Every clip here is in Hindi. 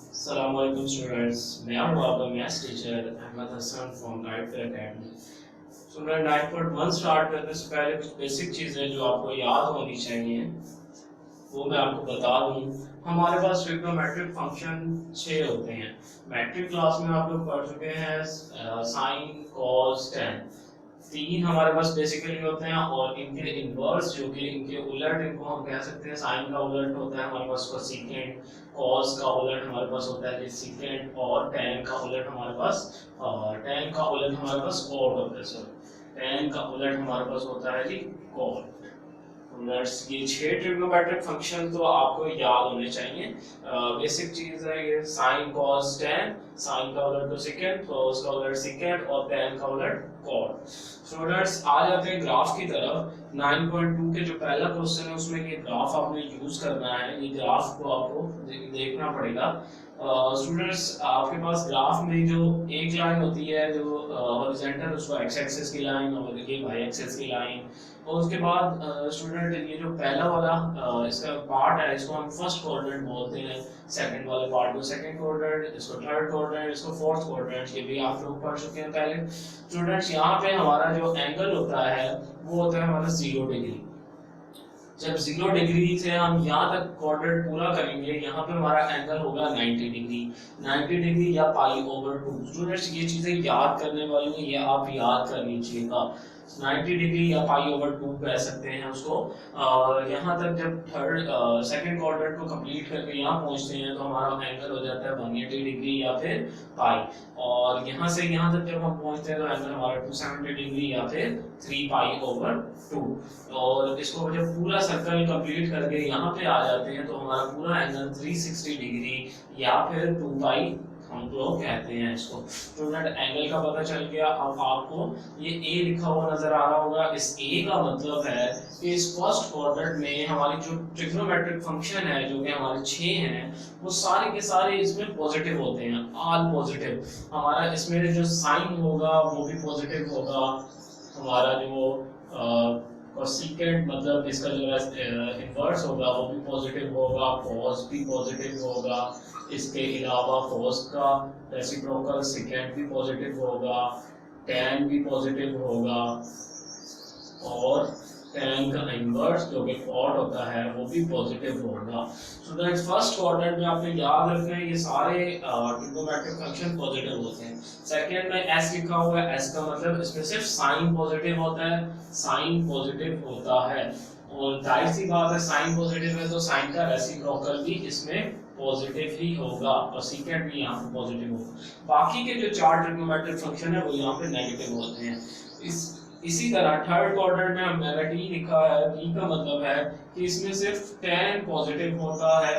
Assalamualaikum students, मैं हूँ आपका maths teacher Ahmad Hasan from guide for academy. Student 9.1 start करने से पहले कुछ बेसिक चीज़ें जो आपको याद होनी चाहिए वो मैं आपको बता दूं। हमारे पास ट्रिग्नोमेट्रिक फंक्शन 6 होते हैं। मैट्रिक क्लास में आप लोग पढ़ चुके हैं साइन कॉस टेन। तीन हमारे पास बेसिकली होते हैं और इनके इनवर्स जो कि इनके उलट इनको हम कह सकते हैं। साइन का उलट होता है हमारे पास कोसेकेंट, कॉस का उलट हमारे पास होता है सेकेंट और टेन का उलट हमारे पास कॉट होता है। सर टेन का उलट हमारे पास होता है जी कॉट। ये 6 ट्रिग्नोमेट्रिक फंक्शन तो आपको याद होने चाहिए। बेसिक चीज है ये साइन कॉस टेन, साइन का उलट कोसेकेंट, कॉस का उलट सेकेंट और टेन का उलट कॉट। स्टूडेंट्स आ जाते हैं ग्राफ की तरफ। 9.2 के जो पहला क्वेश्चन है उसमें ये ग्राफ आपने यूज करना है। ये ग्राफ को आपको देखना पड़ेगा। स्टूडेंट्स आपके पास ग्राफ में जो एक लाइन होती है जो हॉरिजॉन्टल, उसको एक्स एक्सिस की लाइन और ये वाई एक्सिस की लाइन। और उसके बाद स्टूडेंट ये जो पहला वाला इसका पार्ट है इसको हम फर्स्ट क्वाड्रेंट बोलते हैं। सेकंड वाले पार्ट को सेकंड क्वाड्रेंट, इसको थर्ड क्वाड्रेंट, इसको फोर्थ क्वाड्रेंट। ये भी आप लोग पढ़ चुके हैं पहले। स्टूडेंट्स यहाँ पे हमारा जो एंगल होता है वो होता है हमारा 0 डिग्री। जब 0 डिग्री से हम यहाँ तक क्वाड्रेंट पूरा करेंगे, यहाँ पे हमारा एंगल होगा 90 डिग्री। 90 डिग्री या पाई ओवर 2। स्टूडेंट्स ये चीजें याद करने वाली हैं, ये आप याद कर लीजिएगा। 90 डिग्री या पाई ओवर 2 कह सकते हैं उसको। यहाँ तक जब सेकंड क्वाड्रेंट को कंप्लीट करके यहाँ पहुँचते हैं तो हमारा एंगल हो जाता है 180 डिग्री या फिर पाई। और यहाँ से यहाँ तक जब हम पहुँचते हैं तो एंगल हमारा 270 डिग्री या फिर 3 पाई ओवर 2। और इसको जब पूरा सर्कल कंप्लीट करके यहाँ पे आ जाते हैं तो हमारा पूरा एंगल 360 डिग्री या फिर 2 पाई हम लोग कहते हैं इसको। स्टूडेंट एंगल का पता चल गया। अब आपको ये ए लिखा हुआ नजर आ रहा होगा। इस ए का मतलब है कि इस फर्स्ट क्वाड्रेंट में हमारी जो ट्रिग्नोमेट्रिक फंक्शन है जो कि हमारे 6 हैं वो सारे के सारे इसमें पॉजिटिव होते हैं, ऑल पॉजिटिव। हमारा इसमें जो साइन होगा वो भी पॉजिटिव होगा। हमारा जो कोसेकेंट मतलब इसका जो इनवर्स होगा वो भी पॉजिटिव होगा, कॉस भी पॉजिटिव होगा। इसके अलावा कॉस का रेसिप्रोकल सेकेंट भी पॉजिटिव होगा, tan भी पॉजिटिव होगा और tan का इनवर्स जो कि कॉट होता है वो भी पॉजिटिव होगा। स्टूडेंट्स फर्स्ट क्वाड्रेंट में आपने याद रखना है ये सारे ट्रिग्नोमेट्रिक फंक्शन पॉजिटिव होते हैं। सेकंड में s लिखा हुआ है, s का मतलब इसमें सिर्फ साइन पॉजिटिव होता है, साइन पॉजिटिव होता है। और जाहिर सी बात है साइन पॉजिटिव है तो साइन का रेसिप्रोकल भी इसमें पॉजिटिव ही होगा और सेकेंड भी यहाँ पे पॉजिटिव होगा। बाकी के जो 4 ट्रिग्नोमेट्रिक फंक्शन है वो यहाँ पे नेगेटिव होते हैं। इसी तरह थर्ड क्वाड्रेंट में मैंने टी लिखा है। टी का मतलब है कि इसमें सिर्फ tan पॉजिटिव होता है।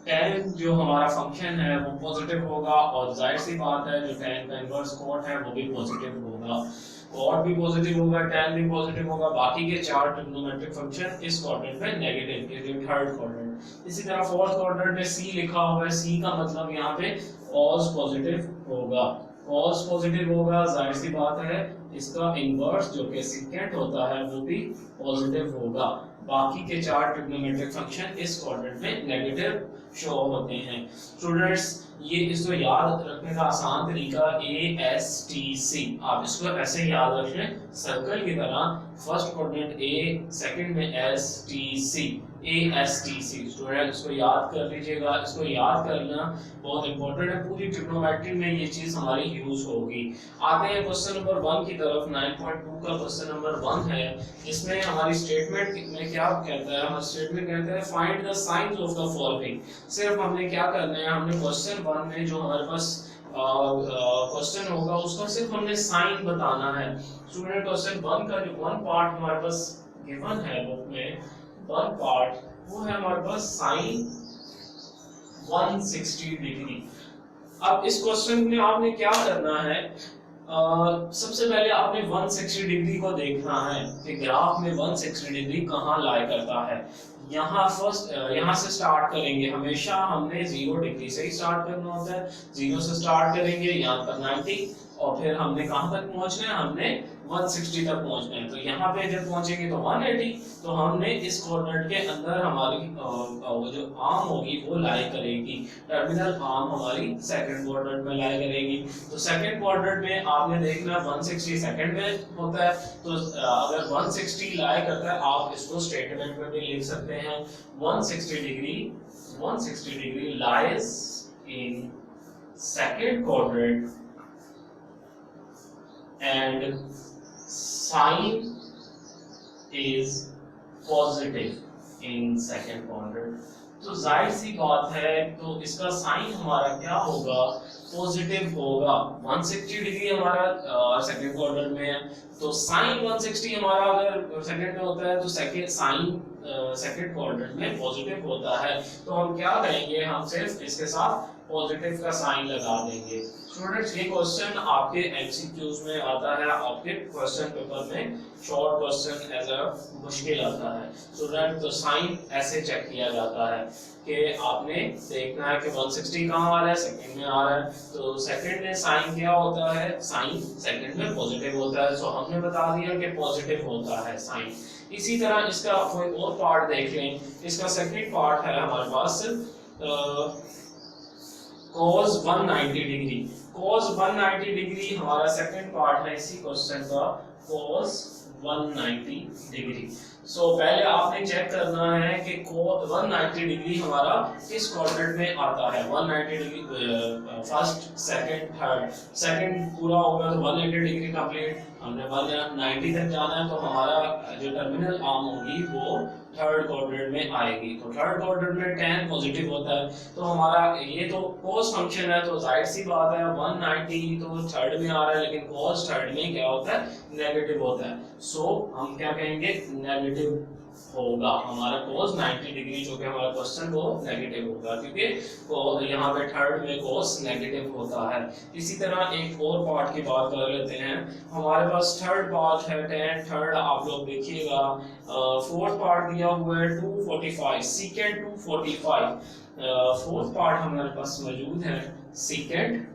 tan जो हमारा फंक्शन है वो पॉजिटिव होगा और जाहिर सी बात है जो tan का इनवर्स कॉट है वो भी पॉजिटिव होगा। कॉट भी पॉजिटिव होगा, tan भी पॉजिटिव होगा। बाकी के 4 ट्रिग्नोमेट्रिक फंक्शन इस क्वाड्रेंट में नेगेटिव, ये जो थर्ड क्वाड्रेंट। इसी तरह फोर्थ क्वाड्रेंट में सी लिखा हुआ है। सी का मतलब यहाँ पे cos पॉजिटिव होगा। cos पॉजिटिव होगा, जाहिर सी बात है इसका इनवर्स जो कि सेकेंट होता है वो भी पॉजिटिव होगा। बाकी के 4 ट्रिग्नोमेट्रिक फंक्शन इस क्वाड्रेंट में नेगेटिव शो होते हैं। स्टूडेंट्स ये इसको याद रखने का आसान तरीका ASTC, आप इसको ऐसे याद रख लें सर्कल की तरह। फर्स्ट क्वाड्रेंट A, सेकंड में STC, ASTC। स्टूडेंट इसको याद कर लीजिएगा। इसको याद करना बहुत इंपॉर्टेंट है, पूरी ट्रिग्नोमेट्री में ये चीज हमारी यूज होगी। आते हैं क्वेश्चन नंबर 1 की तरफ। 9.2 का क्वेश्चन नंबर 1 है जिसमें हमारी स्टेटमेंट में क्या कहता है, हमारा स्टेटमेंट कहता है find the science of the following. सिर्फ हमने क्या करना है, हमने क्वेश्चन 1 में जो हमारे पास क्वेश्चन होगा उसका सिर्फ हमने साइन बताना है। स्टूडेंट क्वेश्चन 1 का जो 1 पार्ट हमारे पास गिवन है बुक में, 1 पार्ट वो है हमारे पास साइन 160 डिग्री। अब इस क्वेश्चन में आपने क्या करना है, सबसे पहले आपने 160 डिग्री को देखना है कि ग्राफ में 160 डिग्री कहाँ लाई करता है। यहाँ से स्टार्ट करेंगे। हमेशा हमने 0 डिग्री से ही स्टार्ट करना होता है। 0 से स्टार्ट करेंगे यहाँ पर 90 और फिर हमने कहाँ तक पहुंचना है, हमने 160 तक पहुंचना है, तो यहाँ पे जब पहुंचेंगे तो 180, तो हमने इस कोऑर्डिनेट के अंदर हमारी वो जो आर्म होगी वो लाई करेगी, टर्मिनल आर्म हमारी सेकंड क्वाड्रेंट में लाई करेगी। तो सेकंड क्वाड्रेंट में आपने देखना 160 सेकंड में होता है, तो अगर 160 लाई करता है आप इसको स्टेटमेंट में भी लिख सकते हैं 160 degree lies in second quadrant and sign is positive in second quadrant। तो जाहिर सी बात है, तो इसका साइन हमारा क्या होगा, पॉजिटिव होगा। 160 डिग्री हमारा सेकंड क्वाड्रेंट में है, तो साइन 160 हमारा अगर सेकंड में होता है तो सेकंड साइन सेकंड क्वाड्रेंट में पॉजिटिव होता है। तो हम क्या करेंगे, हम सिर्फ इसके साथ पॉजिटिव का साइन लगा देंगे। स्टूडेंट्स ये क्वेश्चन आपके एमसीक्यूज में आता है, आपके क्वेश्चन पेपर में शॉर्ट क्वेश्चन एज अ मुश्किल आता है स्टूडेंट। तो साइन ऐसे चेक किया जाता है कि आपने देखना है कि 160 कहाँ आ रहा है, सेकंड में आ रहा है, तो सेकंड में साइन क्या होता है, साइन सेकंड में पॉजिटिव होता है। सो हमने बता दिया कि पॉजिटिव होता है साइन। इसी तरह इसका कोई और पार्ट देख लें, इसका सेकंड पार्ट है हमारे पास cos 190 डिग्री। cos 190 डिग्री हमारा सेकंड पार्ट है इसी क्वेश्चन का, cos 190 डिग्री। सो पहले आपने चेक करना है कि 190 डिग्री हमारा किस क्वाड्रेंट में आता है। 190 degree first second third, second पूरा होगा तो 180 डिग्री कंप्लीट, हमने 190 तक जाना है, तो हमारा जो टर्मिनल आर्म होगी वो थर्ड क्वाड्रेंट में आएगी। तो थर्ड क्वाड्रेंट में tan पॉजिटिव होता है, तो हमारा ये तो cos फंक्शन है, तो जाहिर सी बात है 190 तो थर्ड में आ रहा है, लेकिन cos थर्ड में क्या होता है, नेगेटिव होता है। सो हम क्या कहेंगे, नेगेटिव होगा हमारा cos 90 डिग्री, जो कि हमारा क्वेश्चन वो नेगेटिव होगा, क्योंकि यहाँ पे थर्ड में cos नेगेटिव होता है। इसी तरह एक और पार्ट की बात कर लेते हैं, हमारे पास थर्ड पार्ट है tan थर्ड, आप लोग देखिएगा फोर्थ पार्ट दिया हुआ है 245, सीकेंड 245, फोर्थ पार्ट हमारे पास मौजूद है सीकेंड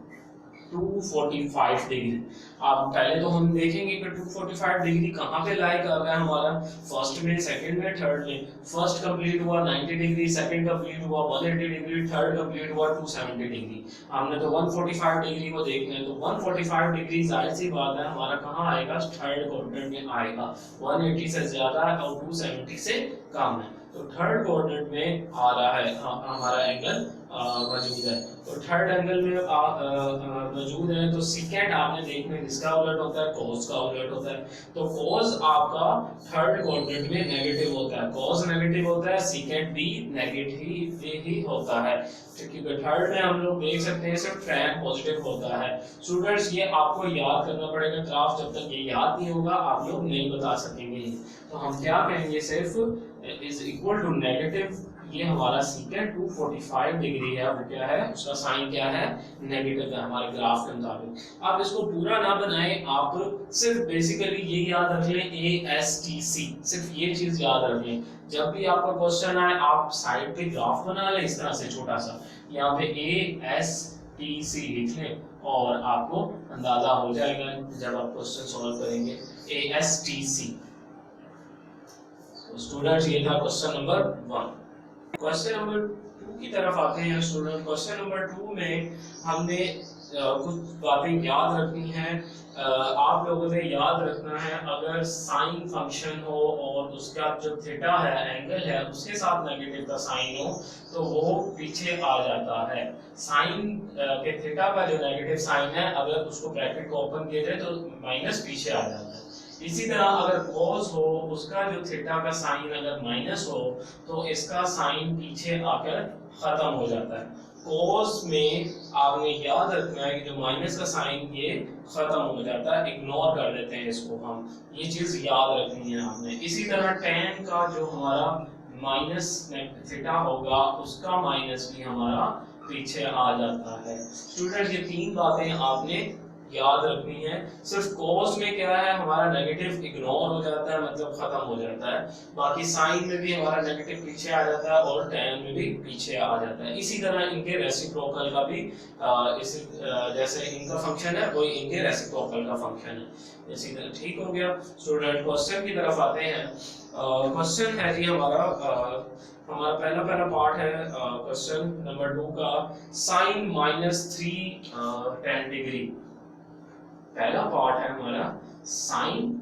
245 डिग्री। आप पहले तो हम देखेंगे कि 245 डिग्री कहाँ पे लाई कर रहा है हमारा, फर्स्ट में, सेकंड में, थर्ड में। फर्स्ट कंप्लीट हुआ 90 डिग्री, सेकंड कंप्लीट हुआ 180 डिग्री, थर्ड कंप्लीट हुआ 270 डिग्री। हमने तो 145 डिग्री को देखना है, तो 145 डिग्री जाहिर सी बात है हमारा कहाँ आएगा, थर्ड क्वाड्रेंट में आएगा। 180 से ज्यादा है और 270 से कम है, तो थर्ड क्वाड्रेंट में आ रहा है हमारा एंगल मौजूद है। तो थर्ड एंगल में मौजूद है, तो सीकेंड आपने देखना किसका उलट होता है, cos का उलट होता है। तो cos आपका थर्ड क्वाड्रेंट में नेगेटिव होता है, cos नेगेटिव होता है, सीकेंड भी नेगेटिव ही होता है, क्योंकि थर्ड में हम लोग देख सकते हैं सिर्फ tan पॉजिटिव होता है। स्टूडेंट्स ये आपको याद करना पड़ेगा, ग्राफ जब तक ये याद नहीं होगा आप लोग नहीं बता सकेंगे। तो हम क्या कहेंगे, सिर्फ इज इक्वल टू नेगेटिव, ये हमारा सीकेंड 245 डिग्री है, वो क्या है, उसका साइन क्या है, नेगेटिव है हमारे ग्राफ के मुताबिक। आप इसको पूरा ना बनाएं, आप सिर्फ बेसिकली ये याद रख लें ASTC, सिर्फ ये चीज याद रख लें। जब भी आपका क्वेश्चन आए आप साइड पे ग्राफ बना लें इस तरह से छोटा सा, यहाँ पे ASTC लिख लें और आपको अंदाजा हो जाएगा जब आप क्वेश्चन सॉल्व करेंगे, ASTC। स्टूडेंट्स ये था क्वेश्चन नंबर 1। क्वेश्चन नंबर 2 की तरफ आते हैं स्टूडेंट। क्वेश्चन नंबर 2 में हमने कुछ बातें याद रखनी है। आप लोगों ने याद रखना है, अगर साइन फंक्शन हो और उसका जो थीटा है, एंगल है, उसके साथ नेगेटिव का साइन हो तो वो पीछे आ जाता है। साइन के थीटा का जो नेगेटिव साइन है, अगर उसको ब्रैकेट को ओपन किया जाए तो माइनस पीछे आ जाता है। इसी तरह अगर cos हो, उसका जो थीटा का साइन अगर माइनस हो तो इसका साइन पीछे आकर खत्म हो जाता है। cos में आपने याद रखना है कि जो माइनस का साइन ये खत्म हो जाता है, इग्नोर कर देते हैं इसको हम, ये चीज याद रखनी है आपने। इसी तरह tan का जो हमारा माइनस थीटा होगा, उसका माइनस भी हमारा पीछे आ जाता है। स्टूडेंट ये तीन बातें आपने याद रखनी है। सिर्फ कॉस में क्या है, हमारा नेगेटिव इग्नोर हो जाता है, मतलब खत्म हो जाता है। बाकी साइन में भी हमारा नेगेटिव पीछे आ जाता है और tan में भी पीछे आ जाता है। इसी तरह इनके रेसिप्रोकल का भी जैसे इनका फंक्शन है वही इनके रेसिप्रोकल का फंक्शन है। इसी तरह ठीक हो गया। स्टूडेंट क्वेश्चन की तरफ आते हैं। क्वेश्चन है जी हमारा पहला पार्ट है क्वेश्चन नंबर 2 का, साइन -3 tan डिग्री। पहला पार्ट है हमारा साइन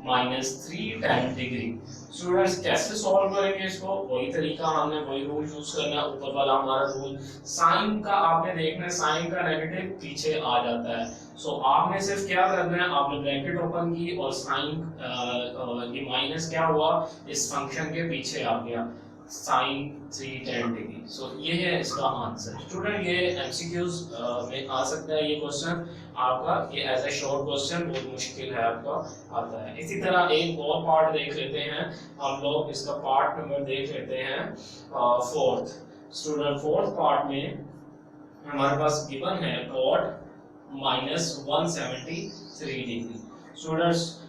-3 tan डिग्री। स्टूडेंट्स कैसे सॉल्व करेंगे इसको, वही तरीका, हमने वही रूल यूज करना है, ऊपर वाला हमारा रूल। साइन का आपने देखना है, साइन का नेगेटिव पीछे आ जाता है। सो आपने सिर्फ क्या करना है, आपने ब्रैकेट ओपन की और साइन ये माइनस क्या हुआ, इस फंक्शन के पीछे आ गया, sin 3 tan डिग्री। सो ये है इसका आंसर। स्टूडेंट ये एमसीक्यूज में आ सकता है ये क्वेश्चन आपका, ये एज ए शॉर्ट क्वेश्चन बहुत मुश्किल है आपका आता है। इसी तरह एक और पार्ट देख लेते हैं हम लोग, इसका पार्ट नंबर देख लेते हैं 4th। स्टूडेंट 4th पार्ट में हमारे पास गिवन है cot -173 डिग्री। स्टूडेंट्स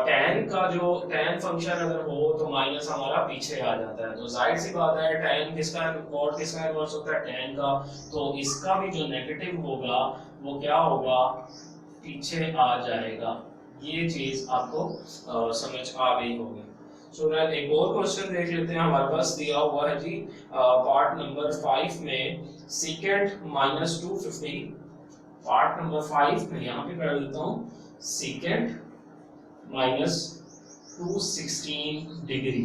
tan का जो tan फंक्शन अगर हो तो माइनस हमारा पीछे आ जाता है, तो जाहिर सी बात है tan किसका cot किसका इनवर्स होता है, tan का, तो इसका भी जो नेगेटिव होगा वो क्या होगा, पीछे आ जाएगा। ये चीज आपको समझ आ गई होगी। सो एक और क्वेश्चन देख लेते हैं, हमारे पास दिया हुआ है जी पार्ट नंबर 5 में secant -250। पार्ट नंबर 5 में यहाँ पे कर देता हूँ secant -216 डिग्री।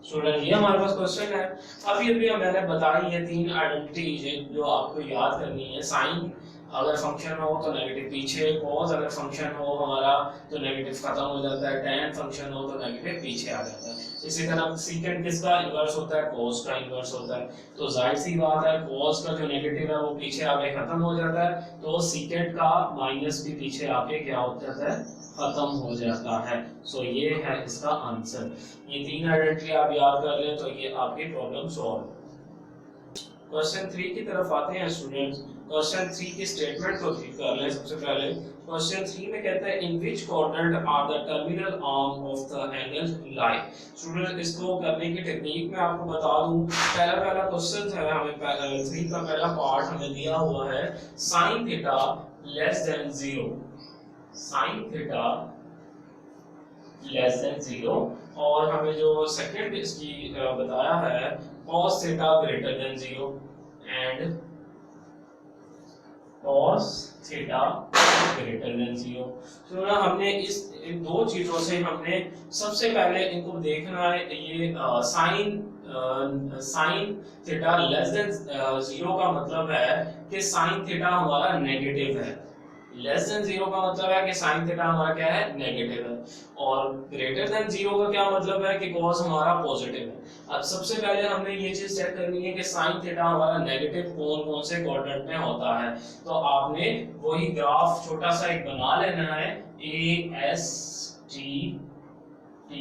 स्टूडेंट ये हमारे पास क्वेश्चन है। अभी मैंने बताई ये 3 आइडेंटिटी जो आपको याद करनी है। साइन अगर फंक्शन हो तो नेगेटिव पीछे, कॉस अगर फंक्शन हो हमारा तो नेगेटिव खत्म हो जाता है, tan फंक्शन हो तो नेगेटिव पीछे आ जाता है। इसी तरह secant किसका इन्वर्स होता है, cos का इन्वर्स होता है, तो जाहिर सी बात है cos का जो नेगेटिव है वो पीछे आके खत्म हो जाता है, तो secant का माइनस भी पीछे आके क्या हो जाता है, खत्म हो जाता है। सो ये है इसका आंसर। ये 3 आइडेंटिटी आप याद कर लें तो ये आपकी प्रॉब्लम सॉल्व। क्वेश्चन 3 की तरफ आते हैं स्टूडेंट्स। क्वेश्चन 3 की स्टेटमेंट को ठीक कर लें। सबसे पहले क्वेश्चन 3 में कहता है in which quadrant are the terminal arm of the angle lie. Student इसको करने की टेक्निक मैं आपको बता दूं। पहला क्वेश्चन है, हमें 3 का पहला पार्ट हमें दिया हुआ है sin theta less than 0, sin theta less than 0, और हमें जो सेकंड इसकी बताया है cos theta greater than 0 and cos theta greater than 0। तो ना हमने इन दो चीजों से हमने सबसे पहले इनको देखना है। ये साइन थीटा लेस देन 0 का मतलब है कि साइन थीटा हमारा नेगेटिव है, लेस देन 0 का मतलब है कि साइन थीटा हमारा क्या है, नेगेटिव है, और ग्रेटर देन 0 का क्या मतलब है कि cos हमारा पॉजिटिव है। अब सबसे पहले हमने ये चीज चेक करनी है कि साइन थीटा हमारा नेगेटिव कौन से क्वाड्रेंट में होता है। तो आपने वही ग्राफ छोटा सा एक बना लेना है, A S T T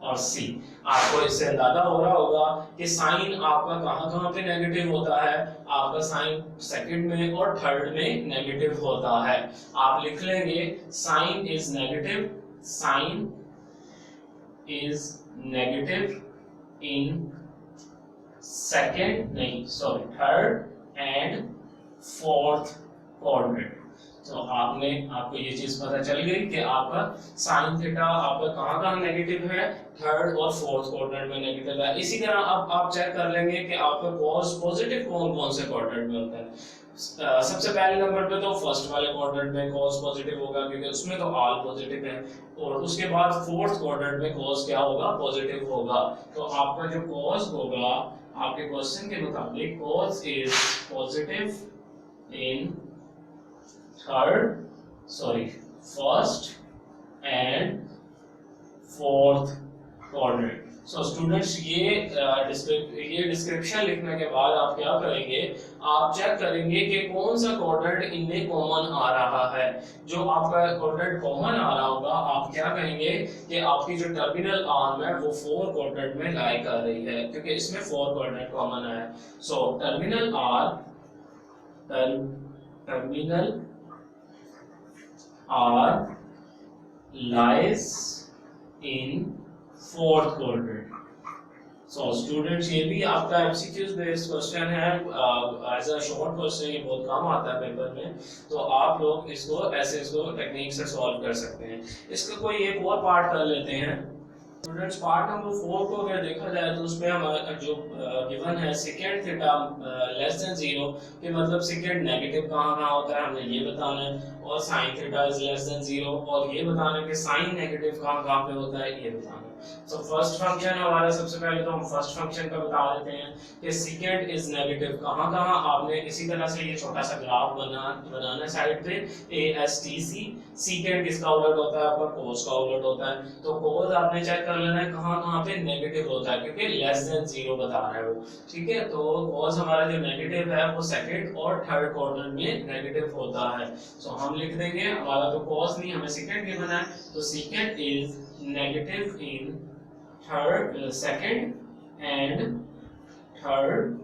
और C। आपको इससे अंदाजा हो रहा होगा कि साइन आपका कहां पे नेगेटिव होता है, आपका साइन सेकंड में और थर्ड में नेगेटिव होता है। आप लिख लेंगे sine is negative, sine is negative in second नहीं sorry third and fourth quadrant. तो आपको ये चीज पता चल गई कि आपका साइन थीटा आपका कहाँ नेगेटिव है, थर्ड और फोर्थ क्वाड्रेंट में नेगेटिव है। इसी तरह अब आप चेक कर लेंगे कि आपका cos पॉजिटिव कौन से क्वाड्रेंट में होता है। सबसे पहले नंबर पे तो फर्स्ट वाले क्वाड्रेंट में cos पॉजिटिव होगा क्योंकि उसमें तो ऑल पॉजिटिव है, और उसके बाद फोर्थ क्वाड्रेंट में cos क्या होगा, पॉजिटिव होगा। तो आपका जो cos होगा आपके क्वेश्चन के मुताबिक cos is positive in first and fourth quadrant. So students ये डिस्क्रिप्शन लिखने के बाद आप क्या करेंगे, आप चेक करेंगे कि कौन सा क्वाड्रेंट इनमें कॉमन आ रहा है। जो आपका क्वाड्रेंट कॉमन आ रहा होगा आप क्या कहेंगे कि आपकी जो टर्मिनल आर्म है वो 4 क्वाड्रेंट में लाई कर रही है, क्योंकि इसमें 4 क्वाड्रेंट कॉमन है। So terminal arm terminal or lies in fourth quadrant. So students, ये भी आपका MCQs बेस्ड क्वेश्चन है, एज अ शॉर्ट क्वेश्चन ये बहुत कम आता है पेपर में, तो आप लोग इसको ऐसे इसको टेक्निक से सॉल्व कर सकते हैं। इसका कोई एक और पार्ट कर लेते हैं स्टूडेंट्स। पार्ट नंबर 4 को अगर देखा जाए तो उसमें हमारा जो गिवन है सेकेंड थीटा लेस देन 0 कि मतलब सेकेंड नेगेटिव कहाँ होता है हमें ये बताना है, और sine theta is less than 0 और ये बताना है कि साइन नेगेटिव कहाँ पे होता है ये बताना है। तो फर्स्ट फंक्शन हमारा, सबसे पहले तो हम फर्स्ट फंक्शन का बता देते हैं कि सेकेंड इज नेगेटिव कहाँ आपने इसी तरह से ये छोटा सा ग्राफ बनाना है साइड पे ASTC। सेकेंड किसका उलट होता है आपका कोस का उलट होता है, तो कोस आपने चेक कर लेना है कहाँ पे नेगेटिव होता है क्योंकि लेस देन 0 बता रहा है वो, ठीक है। तो कोस हमारा जो नेगेटिव है वो सेकंड और थर्ड क्वाड्रेंट में नेगेटिव होता है। सो हम लिख देंगे हमारा तो कोस नहीं हमें सेकंड गिवन है, तो second is negative in third second and third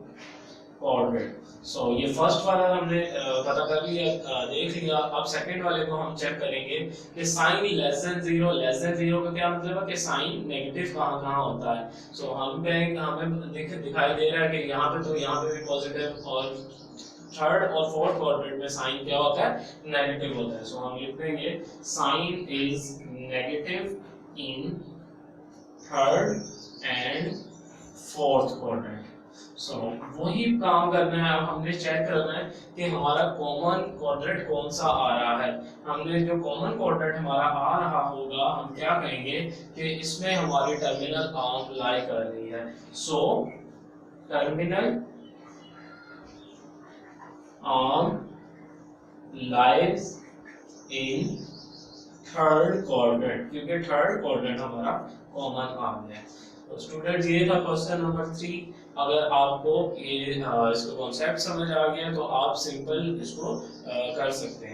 quadrant. So ये फर्स्ट वाला हमने पता कर लिया, देख लिया। अब सेकंड वाले को हम चेक करेंगे कि साइन लेस देन 0 का क्या मतलब है कि साइन नेगेटिव कहाँ होता है। सो हम हमें दिखाई दे रहा है कि यहाँ पे भी पॉजिटिव और थर्ड और फोर्थ क्वाड्रेंट में साइन क्या होता है नेगेटिव होता है। सो हम लिख देंगे sine is negative in third and fourth quadrant. So वही काम करना है, अब हमने चेक करना है कि हमारा कॉमन क्वाड्रेंट कौन सा आ रहा है। हमने जो कॉमन क्वाड्रेंट हमारा आ रहा होगा हम क्या कहेंगे कि इसमें हमारी टर्मिनल आर्म लाई कर रही है। So terminal arm lies in third quadrant, क्योंकि थर्ड क्वाड्रेंट हमारा कॉमन आर्म है। तो स्टूडेंट्स ये था क्वेश्चन नंबर 3। अगर आपको ये इसका कॉन्सेप्ट समझ आ गया तो आप सिंपल इसको कर सकते हैं।